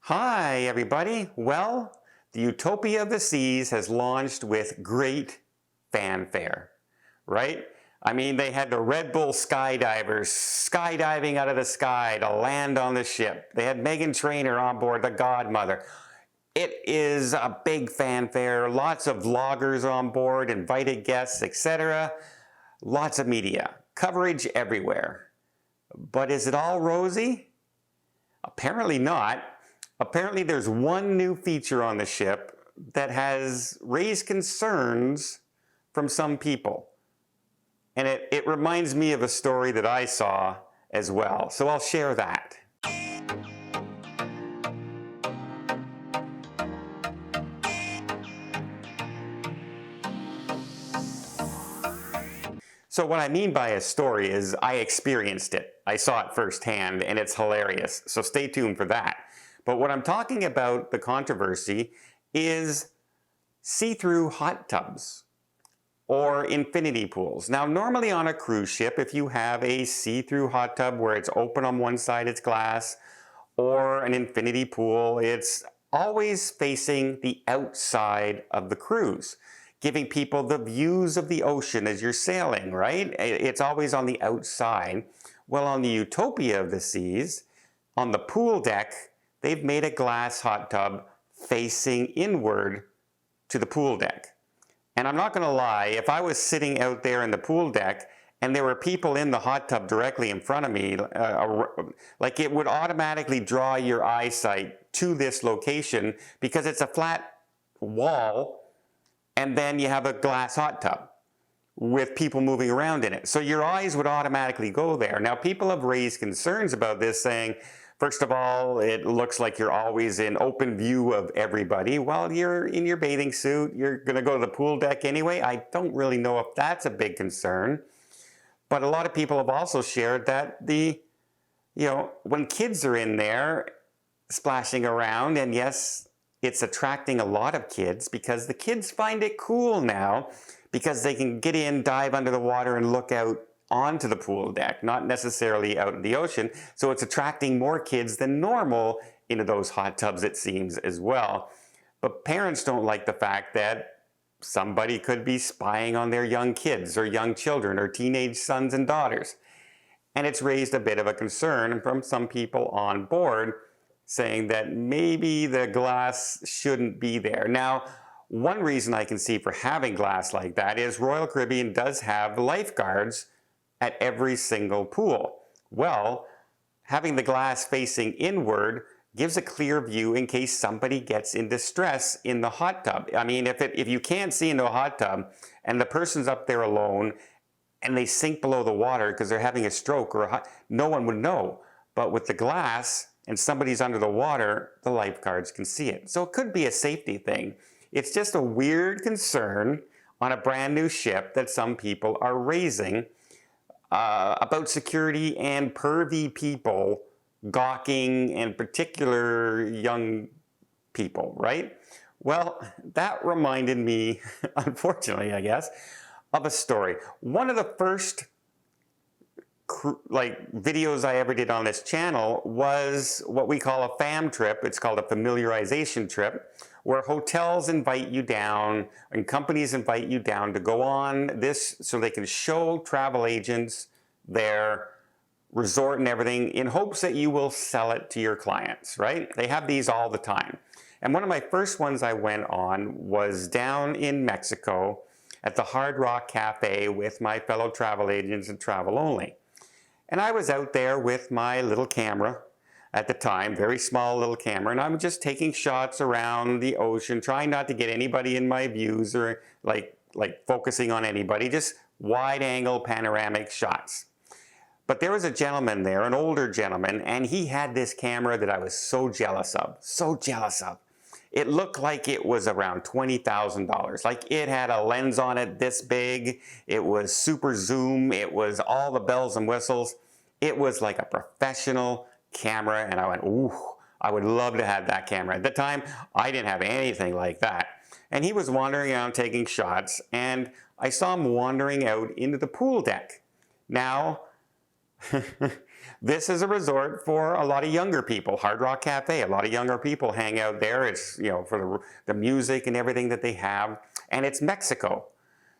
Hi, everybody. Well, the Utopia of the Seas has launched with great fanfare, right? I mean, they had the Red Bull skydivers skydiving out of the sky to land on the ship. They had Meghan Trainor on board, the godmother. It is a big fanfare, lots of vloggers on board, invited guests, etc. Lots of media, coverage everywhere. But is it all rosy? Apparently not. Apparently there's one new feature on the ship that has raised concerns from some people. And it reminds me of a story that I saw as well. So I'll share that. So what I mean by a story is I experienced it. I saw it firsthand and it's hilarious. So stay tuned for that. But what I'm talking about, the controversy, is see-through hot tubs or infinity pools. Now, normally on a cruise ship, if you have a see-through hot tub where it's open on one side, it's glass, or an infinity pool, it's always facing the outside of the cruise, giving people the views of the ocean as you're sailing, right? It's always on the outside. Well, on the Utopia of the Seas, on the pool deck, they've made a glass hot tub facing inward to the pool deck. And I'm not going to lie, if I was sitting out there in the pool deck and there were people in the hot tub directly in front of me, like it would automatically draw your eyesight to this location because it's a flat wall and then you have a glass hot tub with people moving around in it. So your eyes would automatically go there. Now, people have raised concerns about this, saying, first of all, it looks like you're always in open view of everybody. While you're in your bathing suit, you're going to go to the pool deck anyway. I don't really know if that's a big concern. But a lot of people have also shared that when kids are in there splashing around, and yes, it's attracting a lot of kids because the kids find it cool now because they can get in, dive under the water, and look out onto the pool deck, not necessarily out in the ocean. So it's attracting more kids than normal into those hot tubs, it seems, as well. But parents don't like the fact that somebody could be spying on their young kids or young children or teenage sons and daughters. And it's raised a bit of a concern from some people on board, saying that maybe the glass shouldn't be there. Now, one reason I can see for having glass like that is Royal Caribbean does have lifeguards at every single pool. Well, having the glass facing inward gives a clear view in case somebody gets in distress in the hot tub. I mean, if you can't see into a hot tub and the person's up there alone and they sink below the water because they're having a stroke or no one would know. But with the glass and somebody's under the water, the lifeguards can see it. So it could be a safety thing. It's just a weird concern on a brand new ship that some people are raising about security and pervy people gawking, and particular young people, right? Well, that reminded me, unfortunately, I guess, of a story. One of the first videos I ever did on this channel was what we call a fam trip. It's called a familiarization trip, where hotels invite you down and companies invite you down to go on this so they can show travel agents their resort and everything in hopes that you will sell it to your clients, right? They have these all the time. And one of my first ones I went on was down in Mexico at the Hard Rock Cafe with my fellow travel agents and Travel Only. And I was out there with my little camera at the time, very small little camera, and I'm just taking shots around the ocean, trying not to get anybody in my views or like focusing on anybody, just wide angle panoramic shots. But there was a gentleman there, an older gentleman, and he had this camera that I was so jealous of, so jealous of. It looked like it was around $20,000. Like it had a lens on it this big. It was super zoom. It was all the bells and whistles. It was like a professional camera. And I went, ooh, I would love to have that camera. At the time, I didn't have anything like that. And he was wandering around taking shots. And I saw him wandering out into the pool deck. Now, This is a resort for a lot of younger people. Hard Rock Cafe, a lot of younger people hang out there. It's, you know, for the music and everything that they have. And it's Mexico.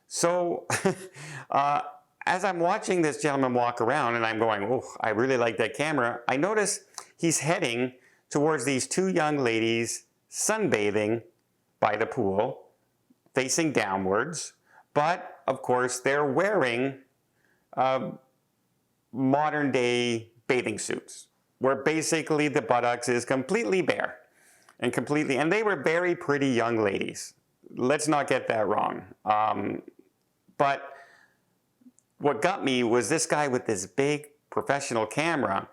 So as I'm watching this gentleman walk around and I'm going, oh, I really like that camera, I notice he's heading towards these two young ladies sunbathing by the pool, facing downwards. But of course, they're wearing modern day bathing suits, where basically the buttocks is completely bare and they were very pretty young ladies. Let's not get that wrong. But what got me was this guy with this big professional camera.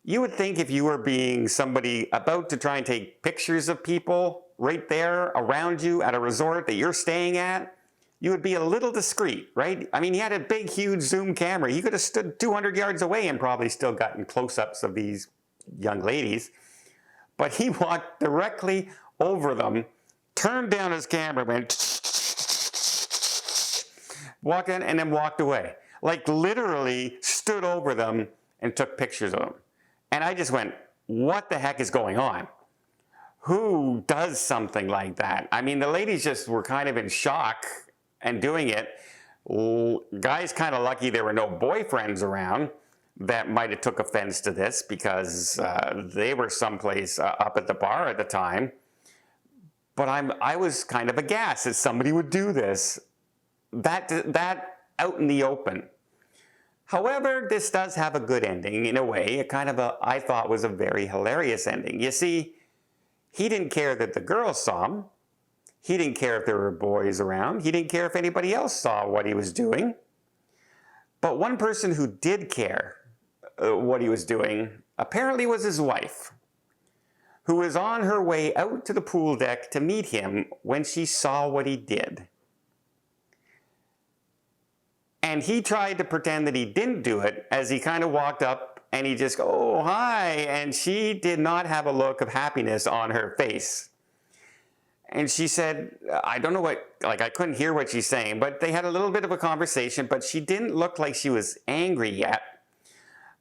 You would think if you were being somebody about to try and take pictures of people right there around you at a resort that you're staying at, you would be a little discreet, right? I mean, he had a big, huge zoom camera. He could have stood 200 yards away and probably still gotten close-ups of these young ladies. But he walked directly over them, turned down his camera, went, walked in, and then walked away. Like literally stood over them and took pictures of them. And I just went, what the heck is going on? Who does something like that? I mean, the ladies just were kind of in shock and doing it. Guys kind of lucky there were no boyfriends around that might have took offense to this because they were someplace up at the bar at the time. But I was kind of aghast that somebody would do this. That out in the open. However, this does have a good ending in a way. It kind of I thought was a very hilarious ending. You see, he didn't care that the girls saw him. He didn't care if there were boys around. He didn't care if anybody else saw what he was doing. But one person who did care what he was doing apparently was his wife, who was on her way out to the pool deck to meet him when she saw what he did. And he tried to pretend that he didn't do it as he kind of walked up and he just go, oh, hi. And she did not have a look of happiness on her face. And she said, I don't know what, like I couldn't hear what she's saying, but they had a little bit of a conversation, but she didn't look like she was angry yet.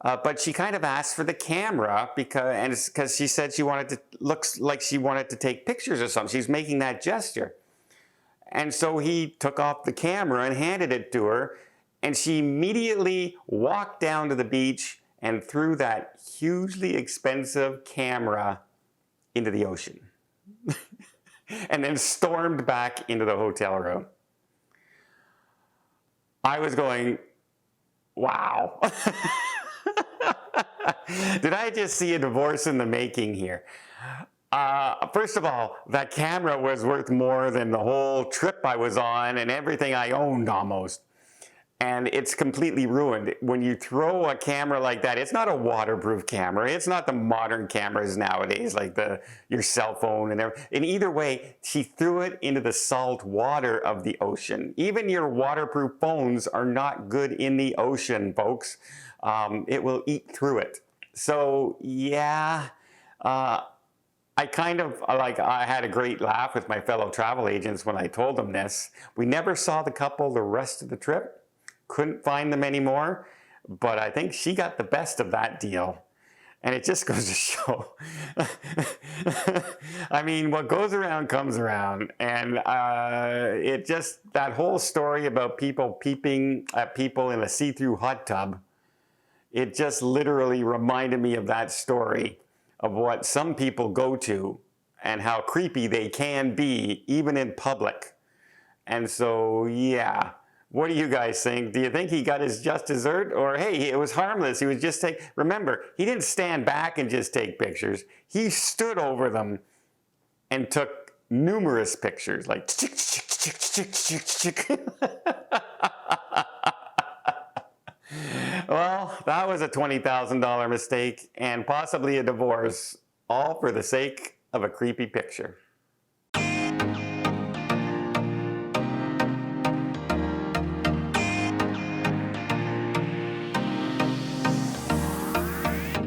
But she kind of asked for the camera because she said she wanted to, looks like she wanted to take pictures or something. She's making that gesture. And so he took off the camera and handed it to her. And she immediately walked down to the beach and threw that hugely expensive camera into the ocean. And then stormed back into the hotel room. I was going, wow. Did I just see a divorce in the making here? First of all, that camera was worth more than the whole trip I was on and everything I owned almost. And it's completely ruined. When you throw a camera like that, it's not a waterproof camera. It's not the modern cameras nowadays, like your cell phone and everything. In either way, she threw it into the salt water of the ocean. Even your waterproof phones are not good in the ocean, folks. It will eat through it. So yeah, I had a great laugh with my fellow travel agents when I told them this. We never saw the couple the rest of the trip. Couldn't find them anymore, but I think she got the best of that deal. And it just goes to show, I mean, what goes around comes around. And that whole story about people peeping at people in a see-through hot tub, it just literally reminded me of that story of what some people go to and how creepy they can be, even in public. And so, yeah. What do you guys think? Do you think he got his just dessert? Or, hey, it was harmless. He was just remember, he didn't stand back and just take pictures. He stood over them and took numerous pictures, like chick, chick, chick, chick, chick, chick. Well, that was a $20,000 mistake and possibly a divorce, all for the sake of a creepy picture.